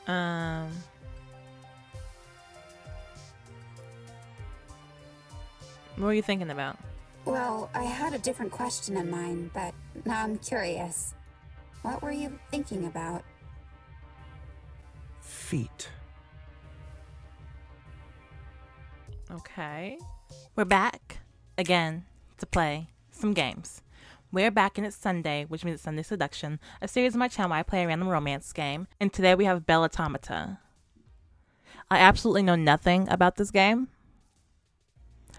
Um, what were you thinking about? Well, I had a different question in mind, but now I'm curious. What were you thinking about? Feet. Okay. We're back again to play some games. We're back and it's Sunday, which means it's Sunday Seduction, a series on my channel where I play a random romance game. And today we have Belle Automata. I absolutely know nothing about this game,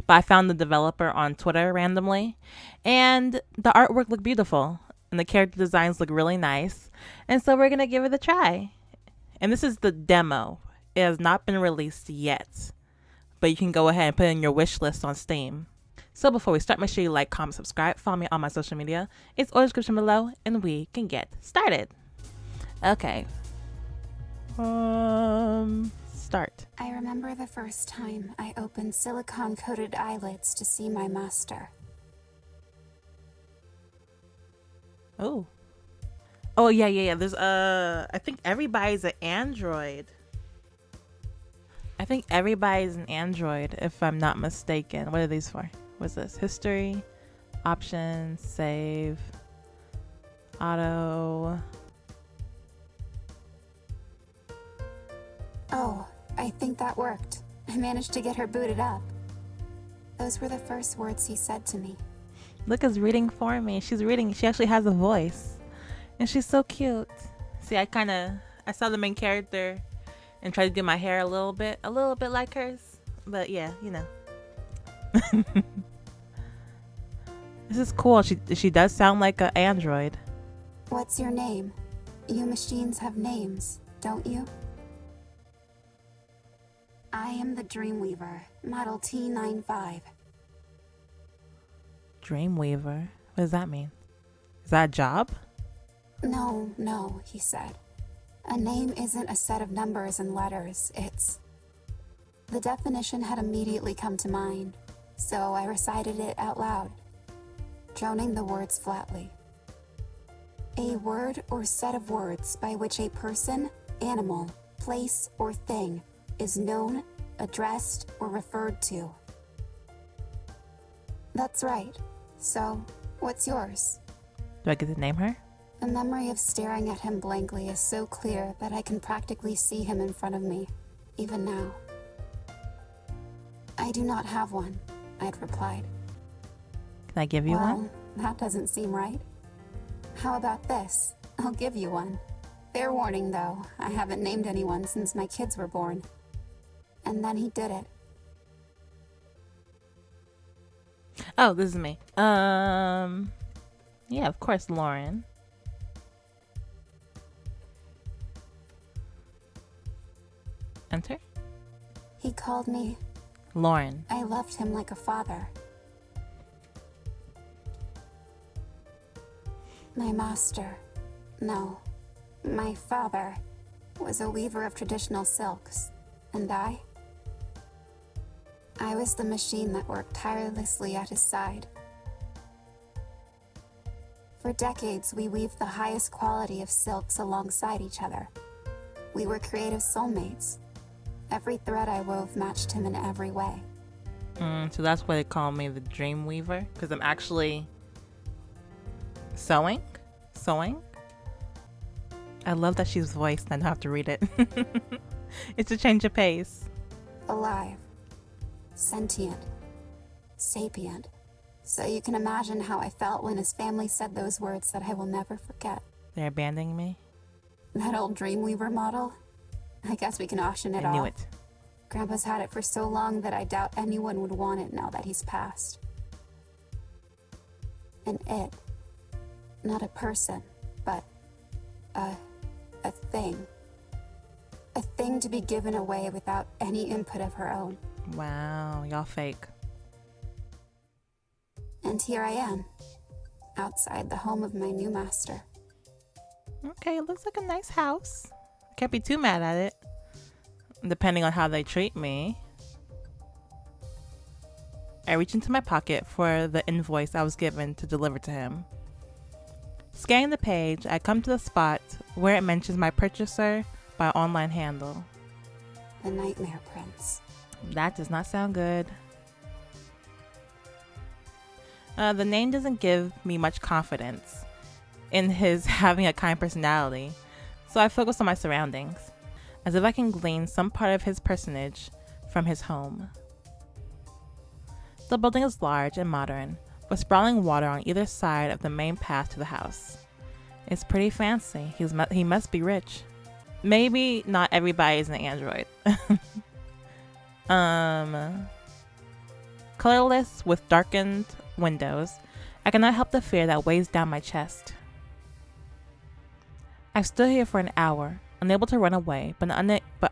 but I found the developer on Twitter randomly, and the artwork looked beautiful, and the character designs look really nice, and so we're gonna give it a try. And this is the demo. It has not been released yet, but you can go ahead and put it in your wish list on Steam. So before we start, make sure you like, comment, subscribe, follow me on my social media. It's all in the description below, and we can get started. Okay. Start. I remember the first time I opened silicone-coated eyelids to see my master. Oh. Oh, yeah. There's, I think everybody's an android. If I'm not mistaken. What are these for? What's this? History, options, save, auto. Oh, I think that worked. I managed to get her booted up. Those were the first words he said to me. Luca's reading for me. She's reading. She actually has a voice. And she's so cute. See, I saw the main character and tried to do my hair a little bit like hers. But yeah, you know. This is cool. She does sound like an android. What's your name? You machines have names, don't you? I am the Dreamweaver, Model T95. Dreamweaver? What does that mean? Is that a job? No, he said. A name isn't a set of numbers and letters, it's... The definition had immediately come to mind, so I recited it out loud, droning the words flatly. A word or set of words by which a person, animal, place, or thing is known, addressed, or referred to. That's right. So, what's yours? Do I get to name her? The memory of staring at him blankly is so clear that I can practically see him in front of me, even now. I do not have one, I'd replied. Can I give you one? Well, that doesn't seem right. How about this? I'll give you one. Fair warning, though, I haven't named anyone since my kids were born. And then he did it. Oh, this is me. Yeah, of course, Lauren. Enter. He called me. Lauren. I loved him like a father. My master, no, my father, was a weaver of traditional silks, and I was the machine that worked tirelessly at his side. For decades, we weaved the highest quality of silks alongside each other. We were creative soulmates. Every thread I wove matched him in every way. So that's why they call me the Dream Weaver, because I'm actually sewing. I love that she's voiced and I don't have to read it. It's a change of pace. Alive. Sentient. Sapient. So you can imagine how I felt when his family said those words that I will never forget. They're abandoning me. That old Dreamweaver model? I guess we can auction it off. I knew it. Grandpa's had it for so long that I doubt anyone would want it now that he's passed. And it, not a person, but a thing. A thing to be given away without any input of her own. Wow, y'all fake. And here I am, outside the home of my new master. Okay, it looks like a nice house. Can't be too mad at it, depending on how they treat me. I reach into my pocket for the invoice I was given to deliver to him. Scanning the page, I come to the spot where it mentions my purchaser by online handle. The Nightmare Prince. That does not sound good. The name doesn't give me much confidence in his having a kind personality, so I focus on my surroundings, as if I can glean some part of his personage from his home. The building is large and modern, with sprawling water on either side of the main path to the house. It's pretty fancy. He must be rich. Maybe not everybody is an android. Colorless with darkened windows, I cannot help the fear that weighs down my chest. I've stood here for an hour, unable to run away, but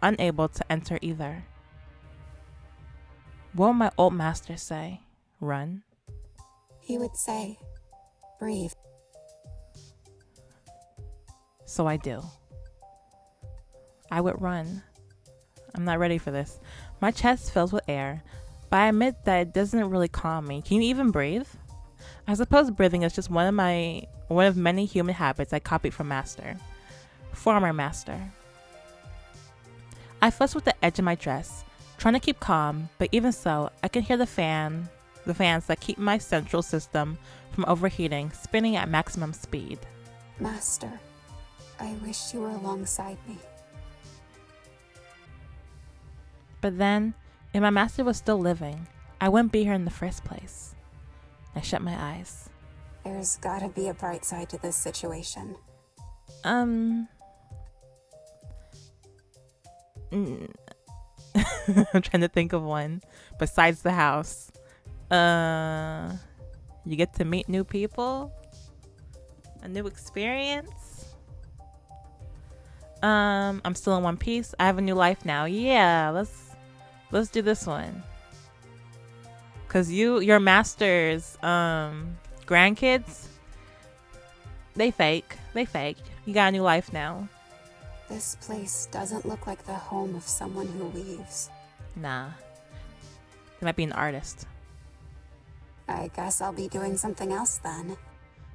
unable to enter either. What would my old master say? Run? He would say, breathe. So I do. I would run. I'm not ready for this. My chest fills with air, but I admit that it doesn't really calm me. Can you even breathe? I suppose breathing is just one of many human habits I copied from former master. I fuss with the edge of my dress, trying to keep calm, but even so, I can hear the fans that keep my central system from overheating, spinning at maximum speed. Master, I wish you were alongside me. But then, if my master was still living, I wouldn't be here in the first place. I shut my eyes. There's gotta be a bright side to this situation. I'm trying to think of one besides the house. You get to meet new people, a new experience. I'm still in one piece. I have a new life now. Yeah, let's do this one. Cause your master's grandkids, they fake. You got a new life now. This place doesn't look like the home of someone who weaves. Nah. They might be an artist. I guess I'll be doing something else then.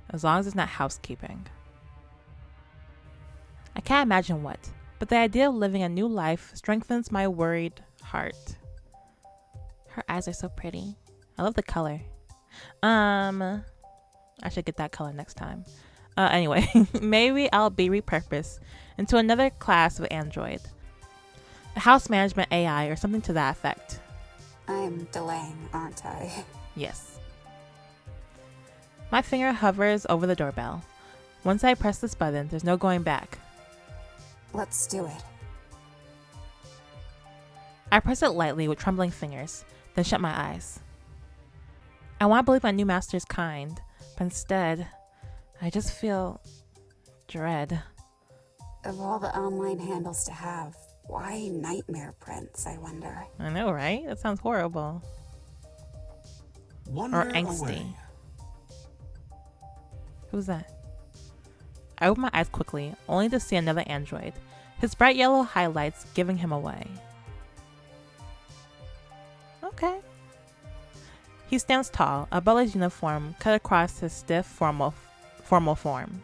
As long as it's not housekeeping. I can't imagine what, but the idea of living a new life strengthens my worried heart. Her eyes are so pretty. I love the color. I should get that color next time. Anyway, maybe I'll be repurposed into another class of android. A house management AI or something to that effect. I'm delaying, aren't I? Yes. My finger hovers over the doorbell. Once I press this button, there's no going back. Let's do it. I press it lightly with trembling fingers, then shut my eyes. I want to believe my new master is kind, but instead, I just feel dread. Of all the online handles to have, why Nightmare Prince, I wonder? I know, right? That sounds horrible. Wonder or angsty. away. Who's that? I open my eyes quickly, only to see another android, his bright yellow highlights giving him away. Okay. He stands tall, a butler's uniform cut across his stiff, formal form.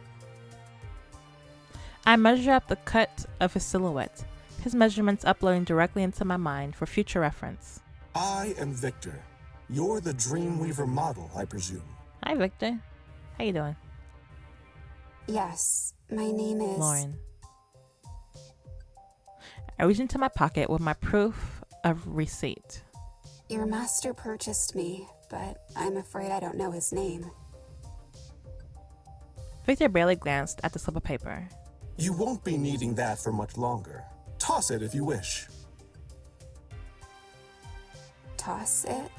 I measure up the cut of his silhouette, his measurements uploading directly into my mind for future reference. I am Victor. You're the Dreamweaver model, I presume. Hi, Victor. How you doing? Yes, my name is... Lauren. I reach into my pocket with my proof of receipt. Your master purchased me, but I'm afraid I don't know his name. Victor barely glanced at the slip of paper. You won't be needing that for much longer. Toss it if you wish. Toss it?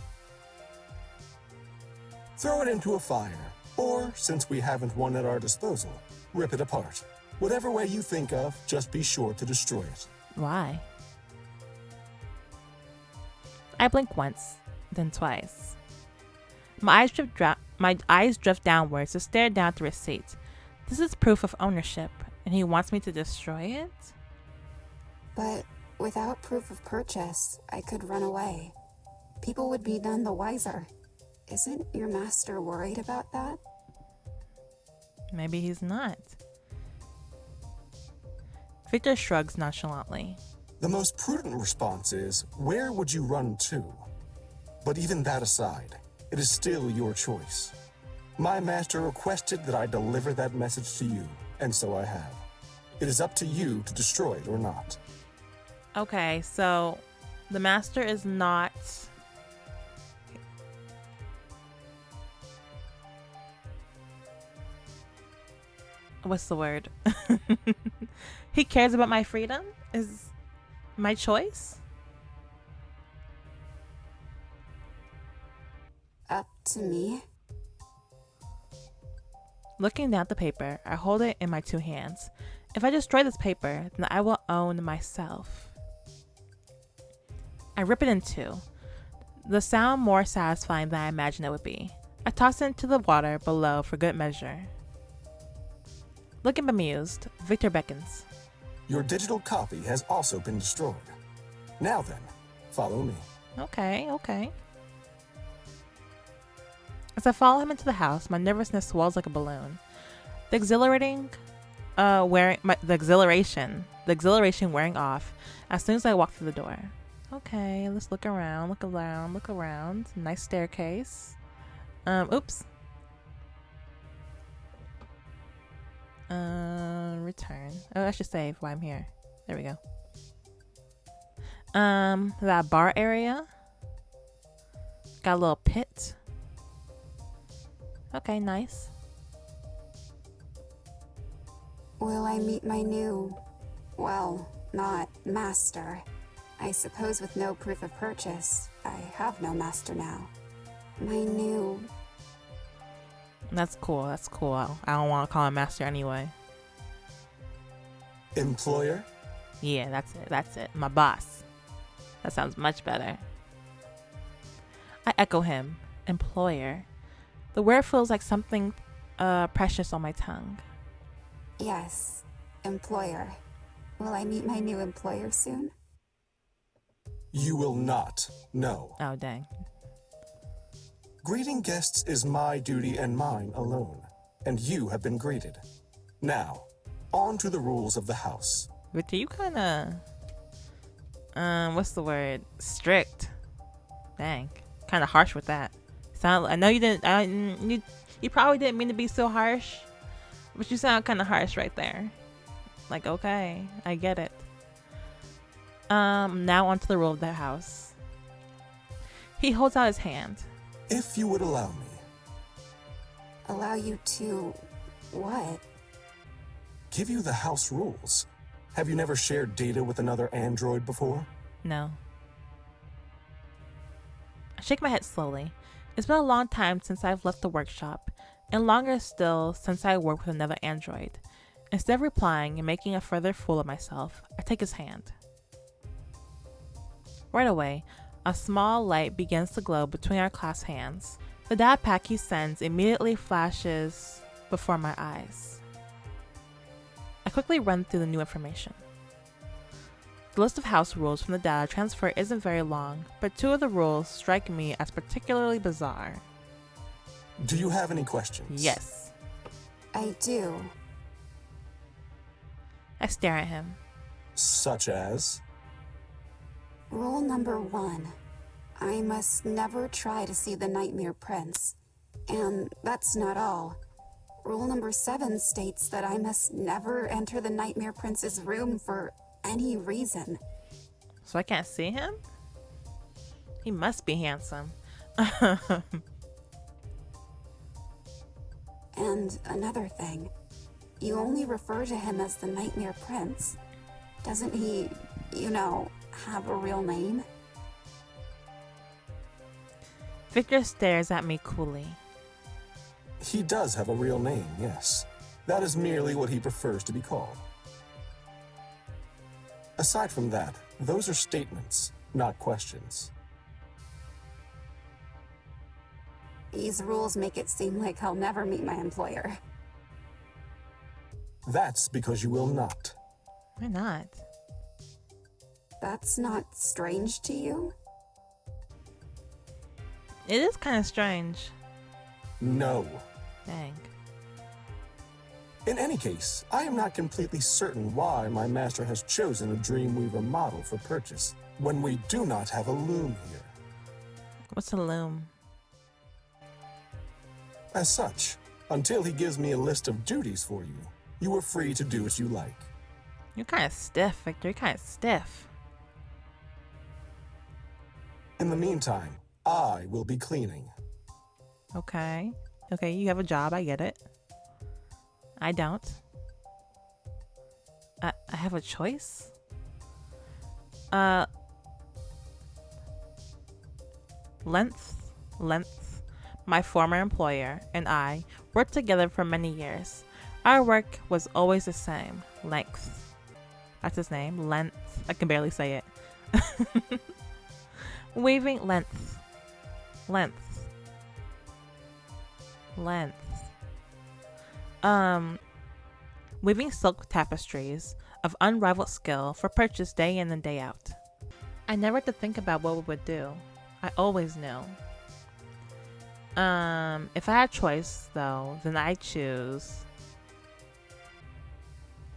Throw it into a fire. Or, since we haven't one at our disposal, rip it apart. Whatever way you think of, just be sure to destroy it. Why? I blink once, then twice. My eyes drift downwards to stare down at the receipt. This is proof of ownership, and he wants me to destroy it? But without proof of purchase, I could run away. People would be none the wiser. Isn't your master worried about that? Maybe he's not. Victor shrugs nonchalantly. The most prudent response is, where would you run to? But even that aside, it is still your choice. My master requested that I deliver that message to you, and so I have. It is up to you to destroy it or not. Okay, so the master is not... What's the word? He cares about my freedom? Is my choice? Up to me? Looking down at the paper, I hold it in my two hands. If I destroy this paper, then I will own myself. I rip it in two, the sound more satisfying than I imagined it would be. I toss it into the water below for good measure. Looking bemused, Victor beckons. Your digital copy has also been destroyed. Now then, follow me. Okay. As I follow him into the house, my nervousness swells like a balloon. The exhilaration wearing off as soon as I walk through the door. Okay, let's look around. Nice staircase. Oops. Return. Oh, I should save while I'm here. There we go. That bar area. Got a little pit. Okay, nice. Will I meet my new, well, not master? I suppose with no proof of purchase, I have no master now. My new... That's cool. I don't want to call him master anyway. Employer? Yeah, that's it. My boss. That sounds much better. I echo him. Employer. The word feels like something precious on my tongue. Yes, employer. Will I meet my new employer soon? You will not, no. Oh, dang. Greeting guests is my duty and mine alone, and you have been greeted. Now, on to the rules of the house. Victor, you kind of, what's the word? Strict. Dang. Kind of harsh with that. I know you didn't, you probably didn't mean to be so harsh, but you sound kind of harsh right there. Like, okay, I get it. Now onto the rule of the house. He holds out his hand. If you would allow me. Allow you to... what? Give you the house rules. Have you never shared data with another android before? No. I shake my head slowly. It's been a long time since I've left the workshop, and longer still since I worked with another android. Instead of replying and making a further fool of myself, I take his hand. Right away, a small light begins to glow between our clasped hands. The data pack he sends immediately flashes before my eyes. I quickly run through the new information. The list of house rules from the data transfer isn't very long, but two of the rules strike me as particularly bizarre. Do you have any questions? Yes. I do. I stare at him. Such as? Rule number 1. I must never try to see the Nightmare Prince. And that's not all. Rule number 7 states that I must never enter the Nightmare Prince's room for any reason. So I can't see him? He must be handsome. And another thing. You only refer to him as the Nightmare Prince. Doesn't he, have a real name? Victor stares at me coolly. He does have a real name, yes. That is merely what he prefers to be called. Aside from that, those are statements, not questions. These rules make it seem like I'll never meet my employer. That's because you will not. Why not? That's not strange to you? It is kind of strange. No. Dang. In any case, I am not completely certain why my master has chosen a Dreamweaver model for purchase when we do not have a loom here. What's a loom? As such, until he gives me a list of duties for you, you are free to do as you like. You're kind of stiff, Victor. You're kind of stiff. In the meantime, I will be cleaning. Okay. Okay, you have a job. I get it. I don't. I have a choice? Length. My former employer and I worked together for many years. Our work was always the same. Length. That's his name. Length. I can barely say it. Weaving length. Weaving silk tapestries of unrivaled skill for purchase day in and day out. I never had to think about what we would do. I always knew. If I had a choice though, then I choose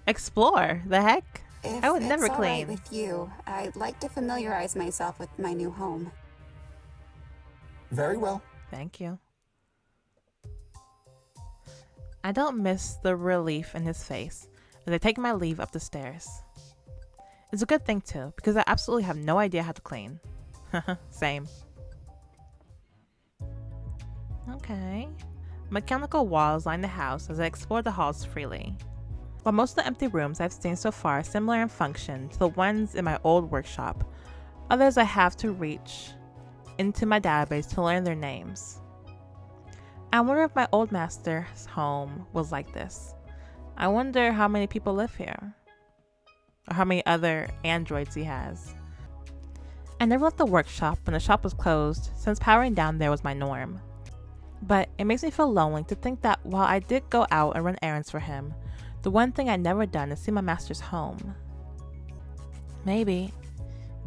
explore. The heck? If I would never it's all right clean. with you, I'd like to familiarize myself with my new home. Very well. Thank you. I don't miss the relief in his face as I take my leave up the stairs. It's a good thing too, because I absolutely have no idea how to clean. Same. Okay. Mechanical walls line the house as I explore the halls freely. While most of the empty rooms I've seen so far are similar in function to the ones in my old workshop, others I have to reach into my database to learn their names. I wonder if my old master's home was like this. I wonder how many people live here, or how many other androids he has. I never left the workshop when the shop was closed, since powering down there was my norm. But it makes me feel lonely to think that while I did go out and run errands for him, the one thing I'd never done is see my master's home. Maybe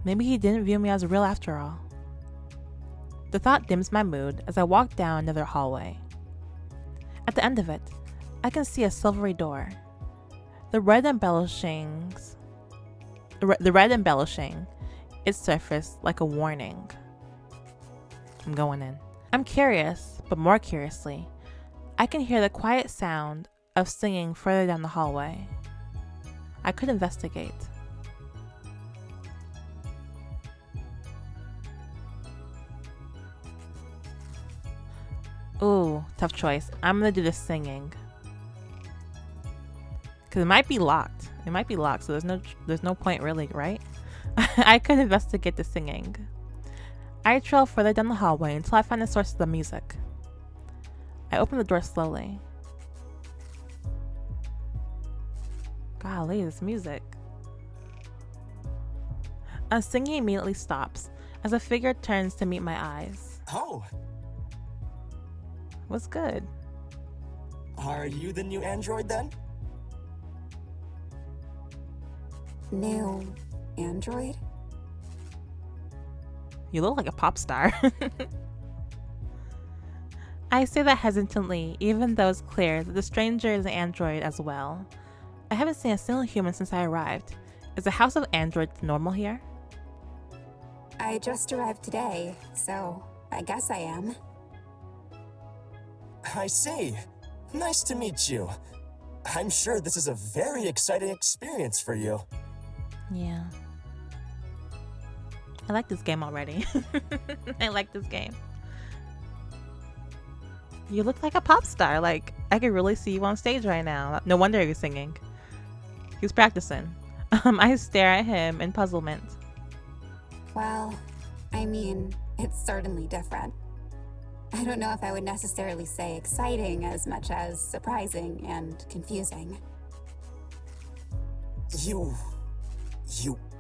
he didn't view me as real after all. The thought dims my mood as I walk down another hallway. At the end of it, I can see a silvery door. The red embellishing its surface like a warning. I'm going in. I'm curious, but more curiously, I can hear the quiet sound of singing further down the hallway. I could investigate. Ooh, tough choice. I'm gonna do the singing. Cause it might be locked. So there's no point really, right? I could investigate the singing. I trail further down the hallway until I find the source of the music. I open the door slowly. Golly, this music. A singing immediately stops as a figure turns to meet my eyes. Oh, What's good? are you the new android then? New android? You look like a pop star. I say that hesitantly, even though it's clear that the stranger is an android as well. I haven't seen a single human since I arrived. Is the house of androids normal here? I just arrived today, so I guess I am. I see. Nice to meet you. I'm sure this is a very exciting experience for you. Yeah. I like this game already. I like this game. You look like a pop star. Like, I could really see you on stage right now. No wonder you're singing. He was practicing. I stare at him in puzzlement. Well, I mean, it's certainly different. I don't know if I would necessarily say exciting as much as surprising and confusing. You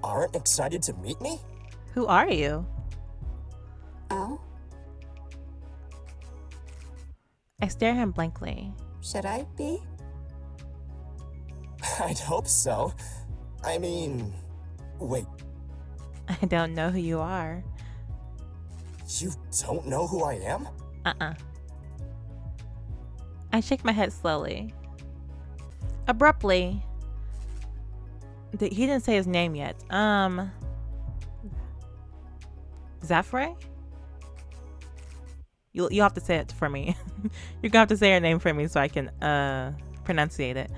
aren't excited to meet me? Who are you? Oh? I stare at him blankly. Should I be? I'd hope so. I mean, wait, I don't know who you are. you don't know who I am? I shake my head slowly. Abruptly, he didn't say his name yet. Zephyr? You'll have to say it for me. You're gonna have to say her name for me so I can pronunciate it.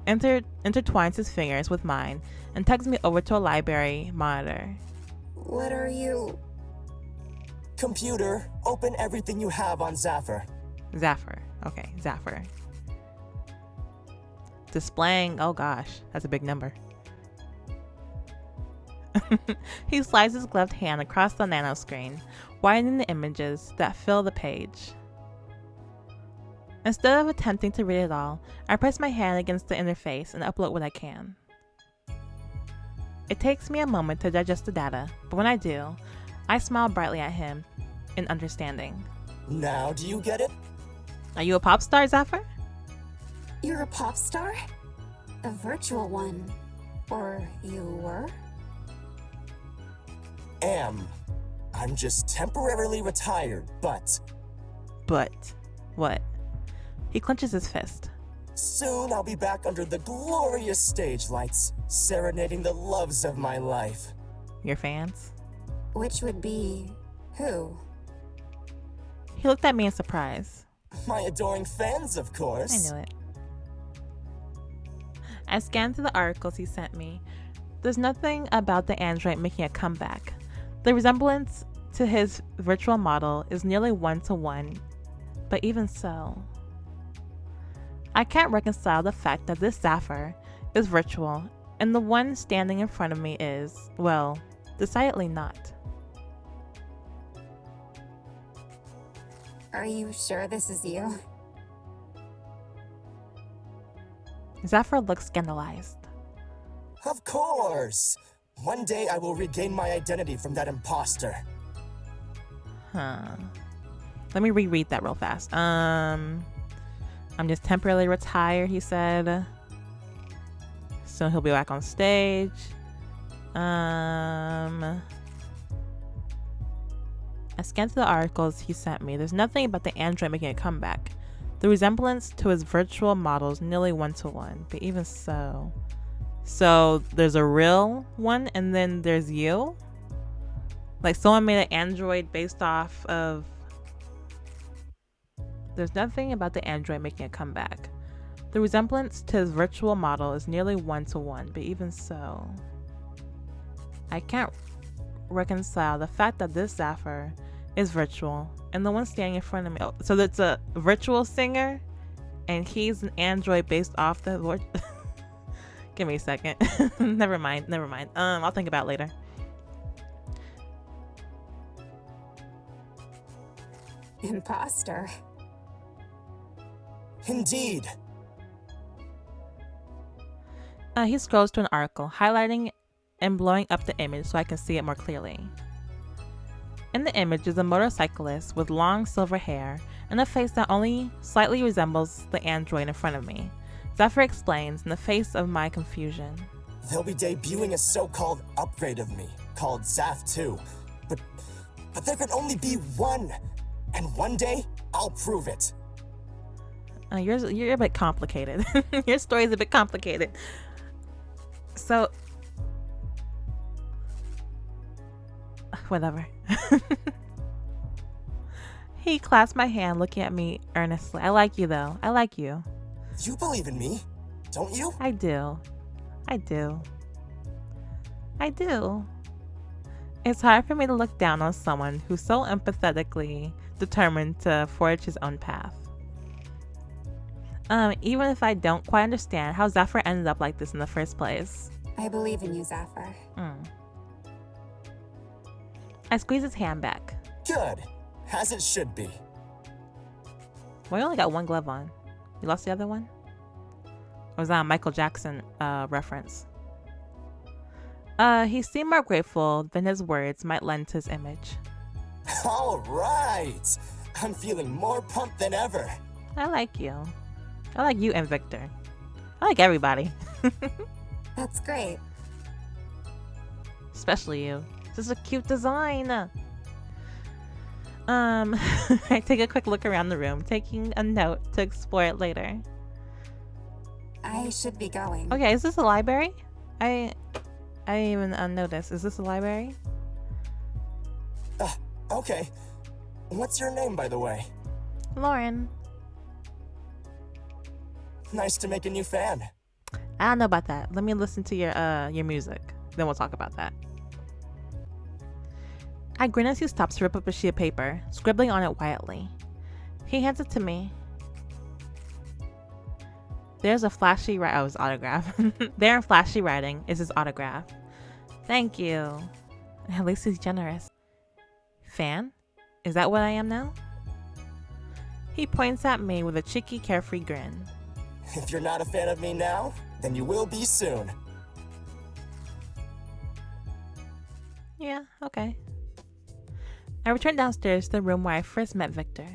Intertwines his fingers with mine and tugs me over to a library monitor. What are you? Computer, open everything you have on Zephyr. Zephyr. Okay, Zephyr. Displaying, oh gosh, that's a big number. He slides his gloved hand across the nano screen, widening the images that fill the page. Instead of attempting to read it all, I press my hand against the interface and upload what I can. It takes me a moment to digest the data, but when I do, I smile brightly at him in understanding. Now do you get it? Are you a pop star, Zephyr? You're a pop star? A virtual one. Or you were? I'm just temporarily retired, but But what? He clenches his fist. soon I'll be back under the glorious stage lights, serenading the loves of my life. Your fans? Which would be who? He looked at me in surprise. My adoring fans, of I course. knew it. I scanned through the articles he sent me. There's nothing about the android making a comeback. The resemblance to his virtual model is nearly 1-to-1, but even so, I can't reconcile the fact that this Zephyr is virtual and the one standing in front of me is, well, decidedly not. Are you sure this is you? Zephyr looks scandalized. Of course! One day I will regain my identity from that imposter. Let me reread that real fast. I'm just temporarily retired, he said. Soon he'll be back on stage. I scanned through the articles he sent me. There's nothing about the android making a comeback. The resemblance to his virtual model is nearly 1-to-1, but even so. So there's a real one and then there's you? Like someone made an android based off of... There's nothing about the android making a comeback. The resemblance to his virtual model is nearly 1-to-1, but even so. I can't reconcile the fact that this Zephyr is virtual and the one standing in front of me. Oh, so that's a virtual singer and he's an android based off the... Give me a second. Never mind. I'll think about it later. Imposter. Indeed. He scrolls to an article, highlighting and blowing up the image so I can see it more clearly. In the image is a motorcyclist with long silver hair and a face that only slightly resembles the android in front of me. Zephyr explains in the face of my confusion. They'll be debuting a so-called upgrade of me, called Zaf 2. But there can only be one. And one day, I'll prove it. You're a bit complicated. Your story's a bit complicated. So, whatever. He clasped my hand, looking at me earnestly. I like you, though. I like you. You believe in me, don't you? I do. It's hard for me to look down on someone who's so empathetically determined to forge his own path. Even if I don't quite understand how Zephyr ended up like this in the first place. I believe in you, Zephyr. I squeeze his hand back. Good, as it should be. Well, you only got one glove on. You lost the other one? Or was that a Michael Jackson reference? He seemed more grateful than his words might lend to his image. All right, I'm feeling more pumped than ever. I like you. I like you and Victor. I like everybody. That's great. Especially you. This is a cute design. I take a quick look around the room, taking a note to explore it later. I should be going. Okay, is this a library? I didn't even notice. Is this a library? Okay. What's your name, by the way? Lauren. Nice to make a new fan. I don't know about that. Let me listen to your music. Then we'll talk about that. I grin as he stops to rip up a sheet of paper, scribbling on it quietly. He hands it to me. There's a flashy writing. Oh, his autograph. There in flashy writing is his autograph. Thank you. At least he's generous. Fan? Is that what I am now? He points at me with a cheeky, carefree grin. If you're not a fan of me now, then you will be soon. Yeah, okay. I return downstairs to the room where I first met Victor.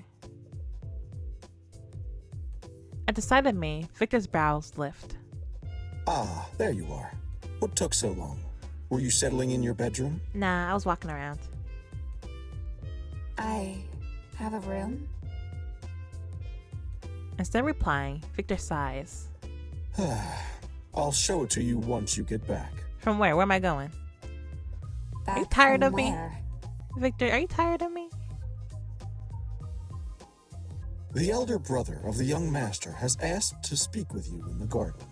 At the sight of me, Victor's brows lift. Ah, there you are. What took so long? Were you settling in your bedroom? Nah, I was walking around. I have a room? Instead of replying, Victor sighs. I'll show it to you once you get back. From where? Where am I going? Back Are you tired from of me? where? Victor, are you tired of me? The elder brother of the young master has asked to speak with you in the garden.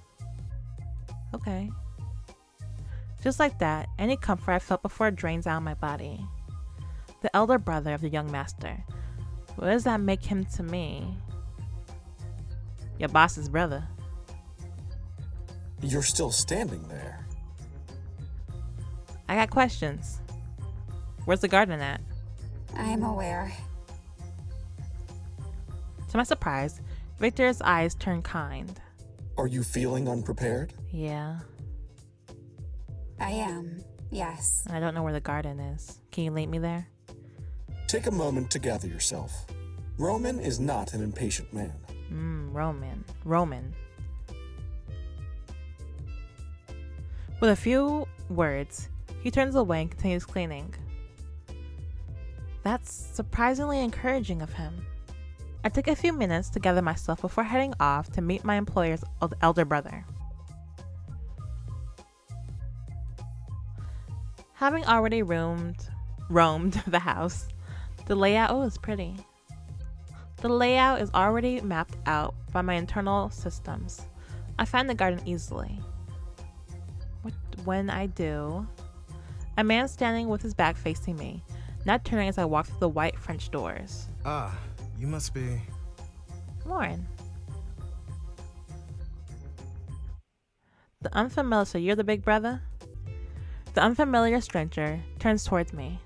Okay. Just like that, any comfort I felt before drains out of my body. The elder brother of the young master. What does that make him to me? Your boss's brother. You're still standing there. I got questions. Where's the garden at? I'm aware. To my surprise, Victor's eyes turn kind. Are you feeling unprepared? Yeah, I am, yes. I don't know where the garden is. Can you lead me there? Take a moment to gather yourself. Roman is not an impatient man. Roman. With a few words, he turns away and continues cleaning. That's surprisingly encouraging of him. I take a few minutes to gather myself before heading off to meet my employer's elder brother. Having already roamed the house, the layout is pretty. The layout is already mapped out by my internal systems. I find the garden easily. When I do, a man standing with his back facing me, not turning as I walk through the white French doors. Ah, you must be... Lauren. The unfamiliar, so you're the big brother? The unfamiliar stranger turns towards me,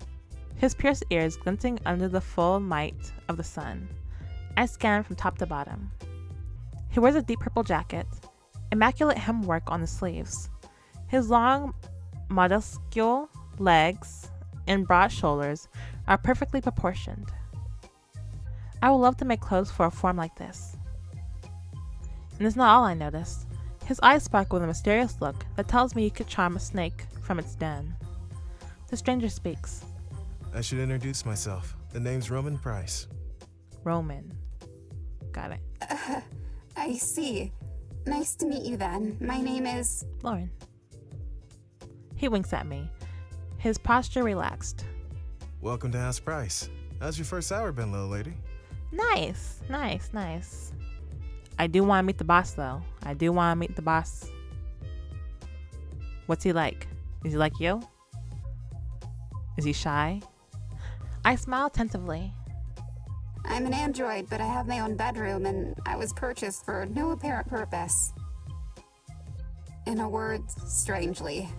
his pierced ears glinting under the full light of the sun. I scan from top to bottom. He wears a deep purple jacket, immaculate hemwork on the sleeves. His long, modescule legs and broad shoulders are perfectly proportioned. I would love to make clothes for a form like this. And it's not all I noticed. His eyes sparkle with a mysterious look that tells me he could charm a snake from its den. The stranger speaks. I should introduce myself. The name's Roman Price. Roman. Got it. I see. Nice to meet you then. My name is... Lauren. He winks at me, his posture relaxed. Welcome to House Price. How's your first hour been, little lady? Nice. I do want to meet the boss, though. I do want to meet the boss. What's he like? Is he like you? Is he shy? I smile attentively. I'm an android, but I have my own bedroom, and I was purchased for no apparent purpose. In a word, strangely.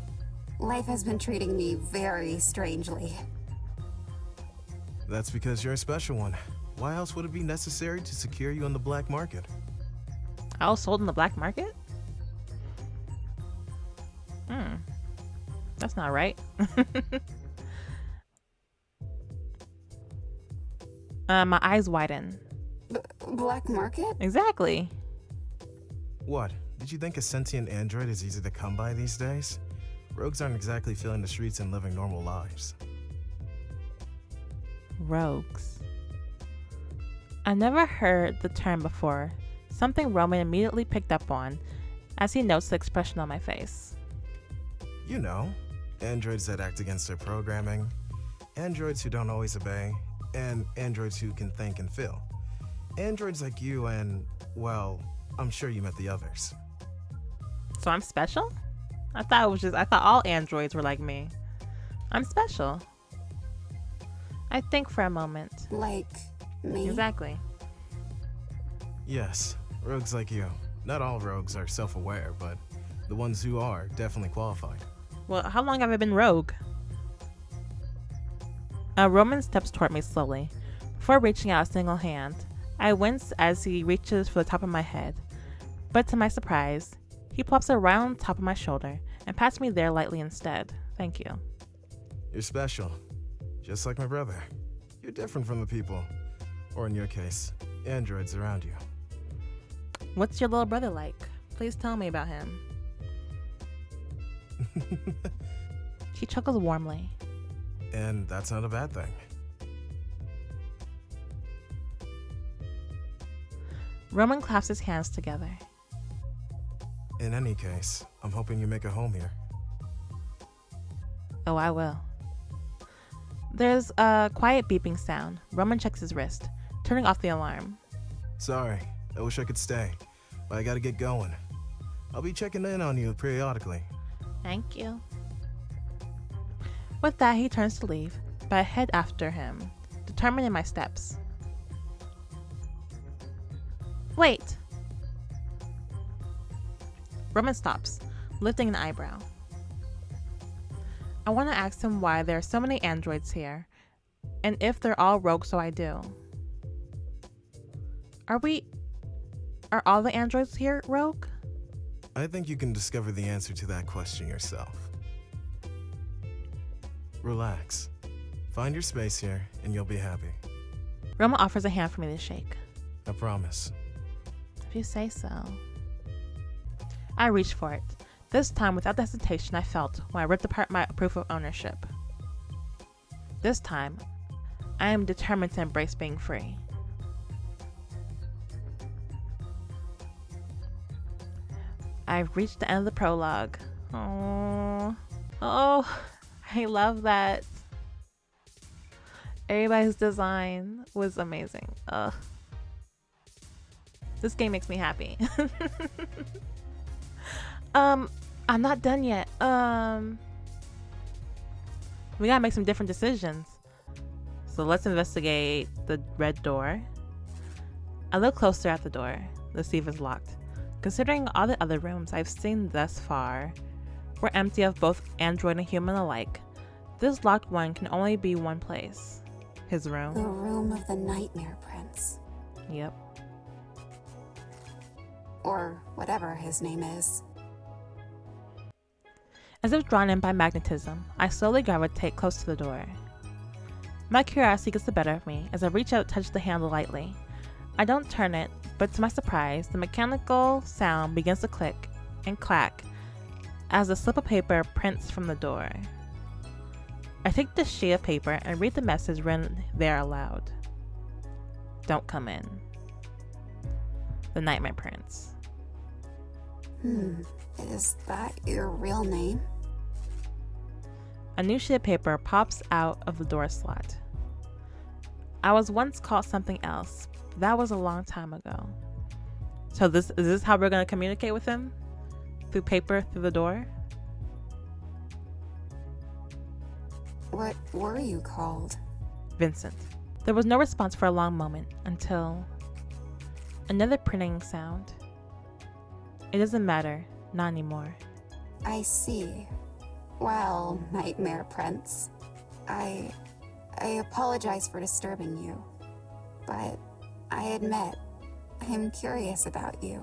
Life has been treating me very strangely. That's because you're a special one. Why else would it be necessary to secure you on the black market? I was sold in the black market? That's not right. My eyes widen. Black market? Exactly. What? Did you think a sentient android is easy to come by these days? Rogues aren't exactly filling the streets and living normal lives. Rogues. I never heard the term before, something Roman immediately picked up on, as he notes the expression on my face. You know, androids that act against their programming, androids who don't always obey, and androids who can think and feel. Androids like you and, well, I'm sure you met the others. So I'm special? I thought all androids were like me. I'm special. I think for a moment. Like me? Exactly. Yes, rogues like you. Not all rogues are self-aware, but the ones who are definitely qualified. Well, how long have I been rogue? Roman steps toward me slowly. Before reaching out a single hand, I wince as he reaches for the top of my head. But to my surprise, he plops it right on top of my shoulder and pats me there lightly instead. Thank you. You're special. Just like my brother. You're different from the people, or in your case, androids around you. What's your little brother like? Please tell me about him. He chuckles warmly. And that's not a bad thing. Roman clasps his hands together. In any case, I'm hoping you make a home here. Oh, I will. There's a quiet beeping sound. Roman checks his wrist, turning off the alarm. Sorry, I wish I could stay, but I gotta get going. I'll be checking in on you periodically. Thank you. With that, he turns to leave, but I head after him, determined in my steps. Wait! Roman stops, lifting an eyebrow. I want to ask him why there are so many androids here, and if they're all rogue, so I do. Are all the androids here rogue? I think you can discover the answer to that question yourself. Relax. Find your space here, and you'll be happy. Roman offers a hand for me to shake. I promise. If you say so. I reached for it, this time without the hesitation I felt when I ripped apart my proof of ownership. This time, I am determined to embrace being free. I've reached the end of the prologue. Oh, I love that. Everybody's design was amazing. This game makes me happy. I'm not done yet. We gotta make some different decisions. So let's investigate the red door. I look closer at the door. Let's see if it's locked. Considering all the other rooms I've seen thus far were empty of both android and human alike, this locked one can only be one place. His room. The room of the Nightmare Prince. Yep. Or whatever his name is. As if drawn in by magnetism, I slowly gravitate close to the door. My curiosity gets the better of me as I reach out to touch the handle lightly. I don't turn it, but to my surprise, the mechanical sound begins to click and clack as a slip of paper prints from the door. I take the sheet of paper and read the message written there aloud. Don't come in. The Nightmare Prince. Is that your real name? A new sheet of paper pops out of the door slot. I was once called something else. That was a long time ago. So is this how we're going to communicate with him? Through paper, through the door? What were you called? Vincent. There was no response for a long moment until another printing sound. It doesn't matter. Not anymore. I see. Well, Nightmare Prince, I apologize for disturbing you, but I admit I'm curious about you.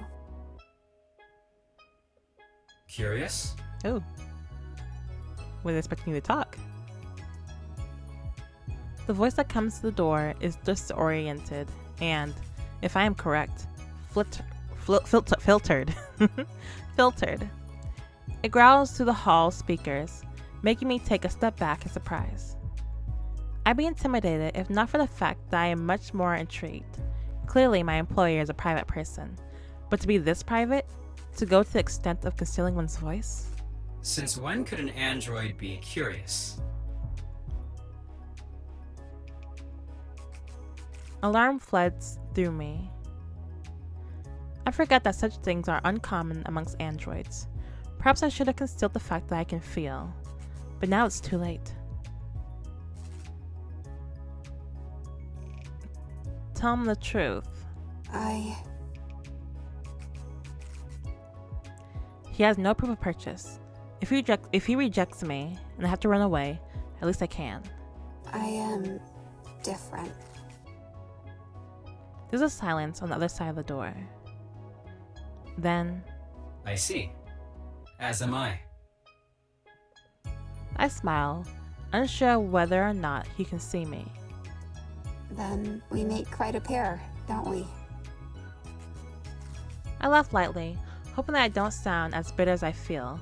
Curious? Oh. Wasn't expecting you to talk. The voice that comes to the door is disoriented and, if I am correct, filtered. Filtered. It growls through the hall speakers, making me take a step back in surprise. I'd be intimidated if not for the fact that I am much more intrigued. Clearly, my employer is a private person, but to be this private, To go to the extent of concealing one's voice? Since when could an android be curious? Alarm floods through me. I forgot that such things are uncommon amongst androids. Perhaps I should have concealed the fact that I can feel, but now it's too late. Tell him the truth. He has no proof of purchase. If he rejects me and I have to run away, at least I can. I am different. There's a silence on the other side of the door. Then I see. As am I. I smile, unsure whether or not he can see me. Then we make quite a pair, don't we? I laugh lightly, hoping that I don't sound as bitter as I feel,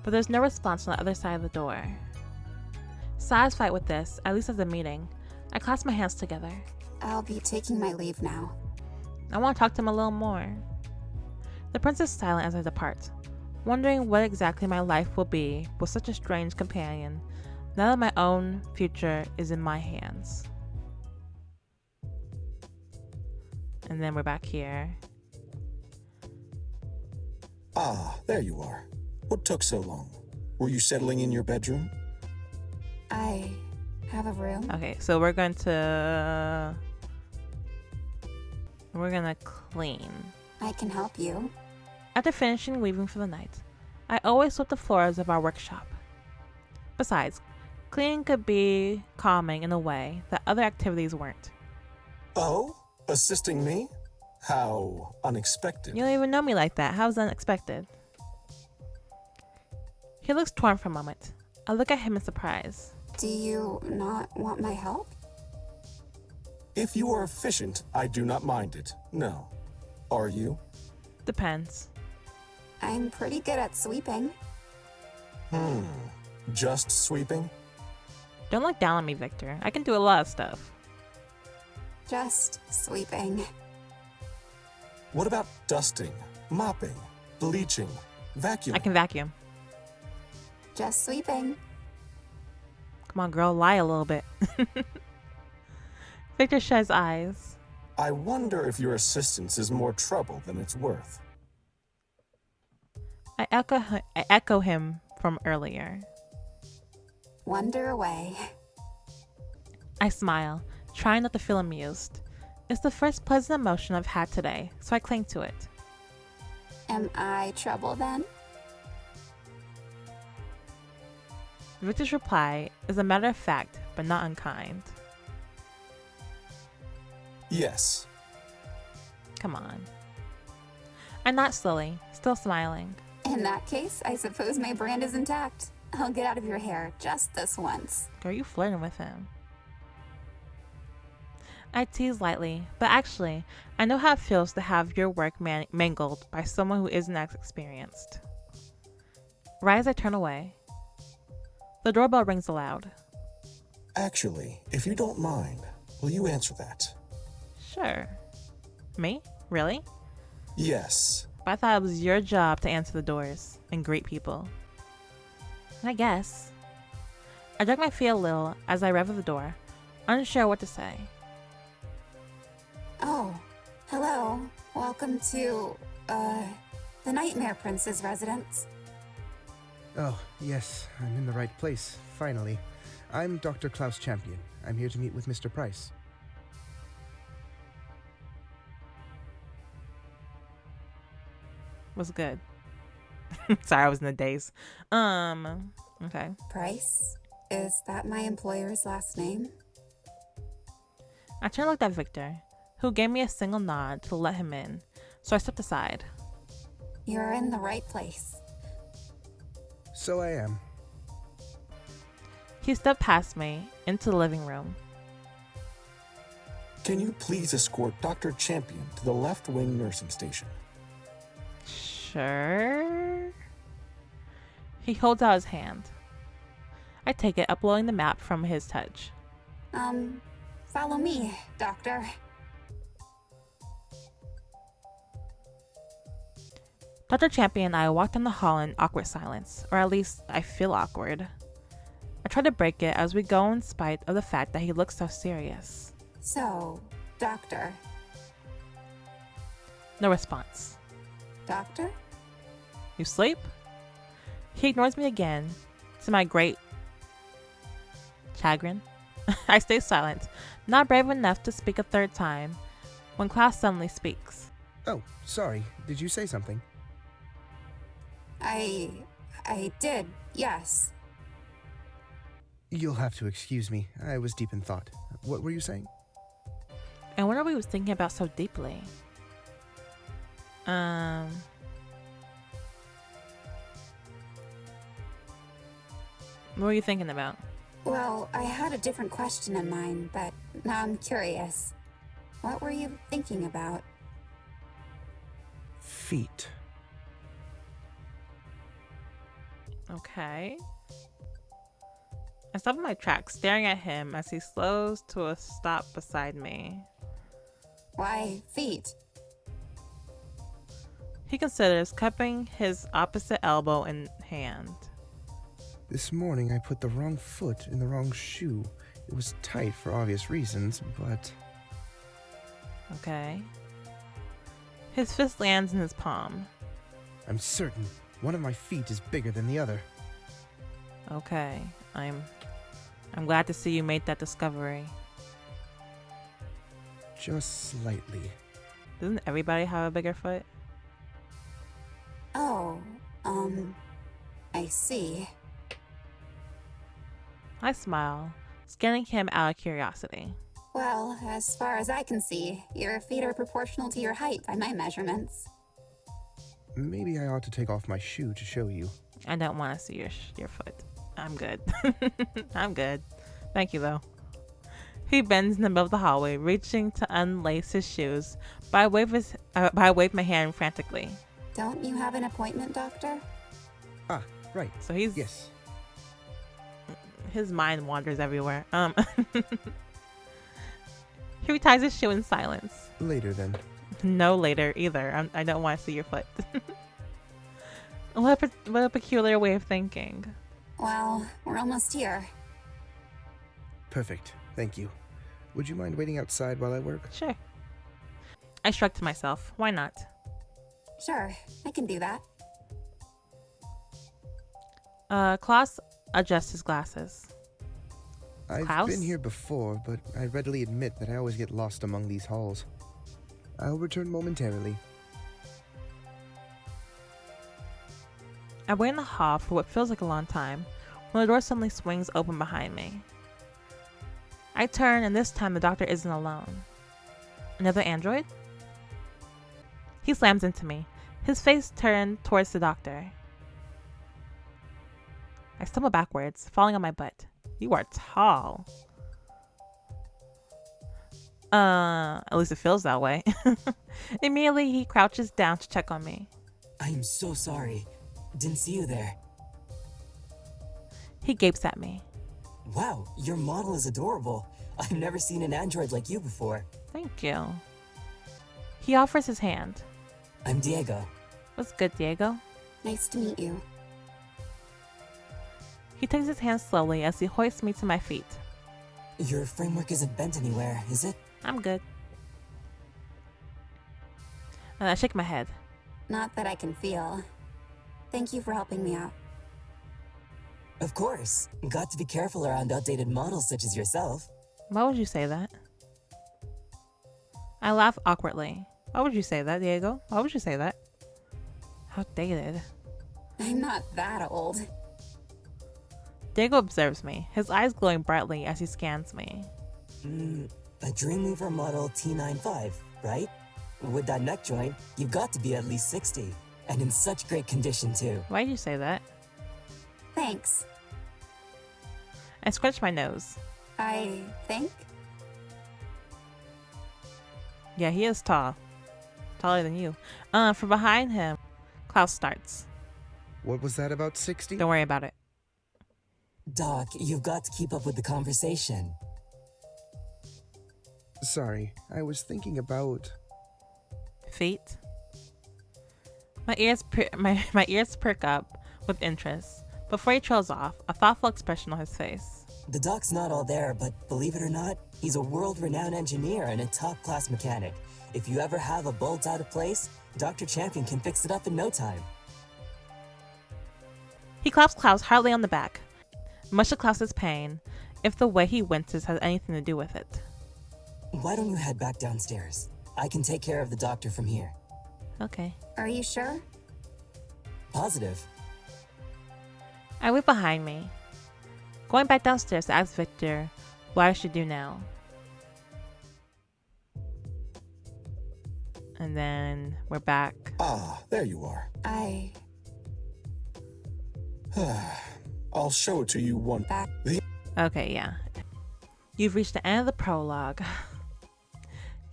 but there's no response on the other side of the door. Satisfied with this, at least as a meeting, I clasp my hands together. I'll be taking my leave now. I want to talk to him a little more. The prince is silent as I depart, wondering what exactly my life will be with such a strange companion, now that my own future is in my hands. And then we're back here. Ah, there you are. What took so long? Were you settling in your bedroom? I have a room. Okay, so we're gonna clean. I can help you. After finishing weaving for the night, I always sweep the floors of our workshop. Besides, cleaning could be calming in a way that other activities weren't. Oh? Assisting me? How unexpected. You don't even know me like that. How's that unexpected? He looks torn for a moment. I look at him in surprise. Do you not want my help? If you are efficient, I do not mind it. No. Are you? Depends. I'm pretty good at sweeping. Just sweeping? Don't look down on me, Victor. I can do a lot of stuff. Just sweeping. What about dusting, mopping, bleaching, vacuuming? I can vacuum. Just sweeping. Come on, girl, lie a little bit. Victor sheds eyes. I wonder if your assistance is more trouble than it's worth. I echo him from earlier. Wonder away. I smile, trying not to feel amused. It's the first pleasant emotion I've had today, so I cling to it. Am I trouble then? Victor's reply is a matter of fact, but not unkind. Yes. Come on. I nod slowly, still smiling. In that case, I suppose my brand is intact. I'll get out of your hair just this once. Girl, you flirting with him. I tease lightly, but actually, I know how it feels to have your work mangled by someone who isn't as experienced. Right as I turn away, the doorbell rings aloud. Actually, if you don't mind, will you answer that? Sure. Me? Really? Yes. But I thought it was your job to answer the doors and greet people. I guess. I drag my feet a little as I rev at the door, unsure what to say. Oh, hello. Welcome to, the Nightmare Prince's residence. Oh, yes, I'm in the right place, finally. I'm Dr. Klaus Champion. I'm here to meet with Mr. Price. Was good. Sorry, I was in the daze. Okay. Price? Is that my employer's last name? I turned and looked at Victor, who gave me a single nod to let him in, so I stepped aside. You're in the right place. So I am. He stepped past me into the living room. Can you please escort Dr. Champion to the left wing nursing station? Sure. He holds out his hand. I take it, uploading the map from his touch. Follow me, Doctor. Dr. Champion and I walked down the hall in awkward silence, or at least I feel awkward. I try to break it as we go in spite of the fact that he looks so serious. So, Doctor. No response. Doctor? You sleep? He ignores me again, to my great chagrin. I stay silent, not brave enough to speak a third time, when Klaus suddenly speaks. Oh, sorry. Did you say something? I did, yes. You'll have to excuse me. I was deep in thought. What were you saying? I wonder what he was thinking about so deeply. What were you thinking about? Well, I had a different question in mind, but now I'm curious. What were you thinking about? Feet. Okay. I stop in my tracks, staring at him as he slows to a stop beside me. Why feet? He considers, cupping his opposite elbow in hand. This morning I put the wrong foot in the wrong shoe. It was tight for obvious reasons, but... Okay. His fist lands in his palm. I'm certain one of my feet is bigger than the other. Okay. I'm glad to see you made that discovery. Just slightly. Doesn't everybody have a bigger foot? Oh, I see. I smile, scanning him out of curiosity. Well, as far as I can see, your feet are proportional to your height by my measurements. Maybe I ought to take off my shoe to show you. I don't want to see your foot. I'm good. I'm good. Thank you, though. He bends in the middle of the hallway, reaching to unlace his shoes, but I wave my hand frantically. Don't you have an appointment, Doctor? Ah, right. So he's... Yes. His mind wanders everywhere. He reties his shoe in silence. Later, then. No later, either. I don't want to see your foot. What a peculiar way of thinking. Well, we're almost here. Perfect. Thank you. Would you mind waiting outside while I work? Sure. I shrugged to myself. Why not? Sure, I can do that. Klaus adjusts his glasses. I've Klaus? been here before, but I readily admit that I always get lost among these halls. I'll return momentarily. I wait in the hall for what feels like a long time when the door suddenly swings open behind me. I turn, and this time the doctor isn't alone. Another android? He slams into me, his face turned towards the doctor. I stumble backwards, falling on my butt. You are tall. At least it feels that way. Immediately, he crouches down to check on me. I am so sorry. Didn't see you there. He gapes at me. Wow, your model is adorable. I've never seen an android like you before. Thank you. He offers his hand. I'm Diego. What's good, Diego? Nice to meet you. He takes his hand slowly as he hoists me to my feet. Your framework isn't bent anywhere, is it? I'm good. And I shake my head. Not that I can feel. Thank you for helping me out. Of course. Got to be careful around outdated models such as yourself. Why would you say that? I laugh awkwardly. Why would you say that, Diego? Why would you say that? Outdated. I'm not that old. Diego observes me, his eyes glowing brightly as he scans me. A Dreamweaver model T95, right? With that neck joint, you've got to be at least 60. And in such great condition, too. Why'd you say that? Thanks. I scrunch my nose. I think? Yeah, he is tall. Taller than you. From behind him, Klaus starts. What was that about 60? Don't worry about it. Doc, you've got to keep up with the conversation. Sorry, I was thinking about... Feet. My ears perk up with interest. Before he trails off, a thoughtful expression on his face. The doc's not all there, but believe it or not, he's a world-renowned engineer and a top-class mechanic. If you ever have a bolt out of place, Dr. Champion can fix it up in no time. He claps Klaus hardly on the back, much to Klaus's pain, if the way he winces has anything to do with it. Why don't you head back downstairs? I can take care of the doctor from here. Okay. Are you sure? Positive. I wait behind me, going back downstairs to ask Victor what I should do now. And then we're back. Ah, there you are. I'll show it to you one. Okay, yeah. You've reached the end of the prologue.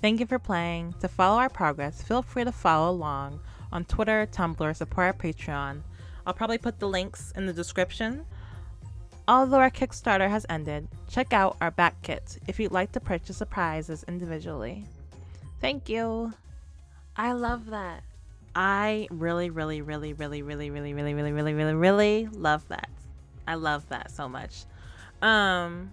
Thank you for playing. To follow our progress, feel free to follow along on Twitter, Tumblr, support our Patreon. I'll probably put the links in the description. Although our Kickstarter has ended, check out our back kit if you'd like to purchase the prizes individually. Thank you. I love that. I really love that. I love that so much. I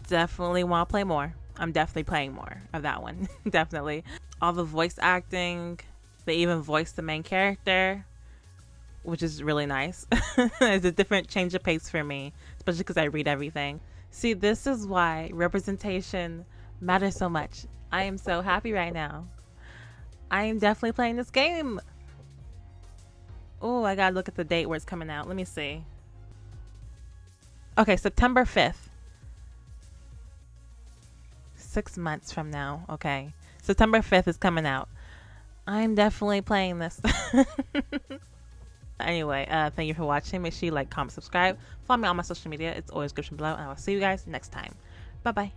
definitely want to play more. I'm definitely playing more of that one. Definitely. All the voice acting, they even voiced the main character, which is really nice. It's a different change of pace for me, especially because I read everything. See, this is why representation matters so much. I am so happy right now. I am definitely playing this game. Oh, I gotta look at the date where it's coming out. Let me see. Okay, September 5th. 6 months from now. Okay. September 5th is coming out. I'm definitely playing this. Anyway, thank you for watching. Make sure you like, comment, subscribe. Follow me on my social media. It's always description below. And I will see you guys next time. Bye-bye.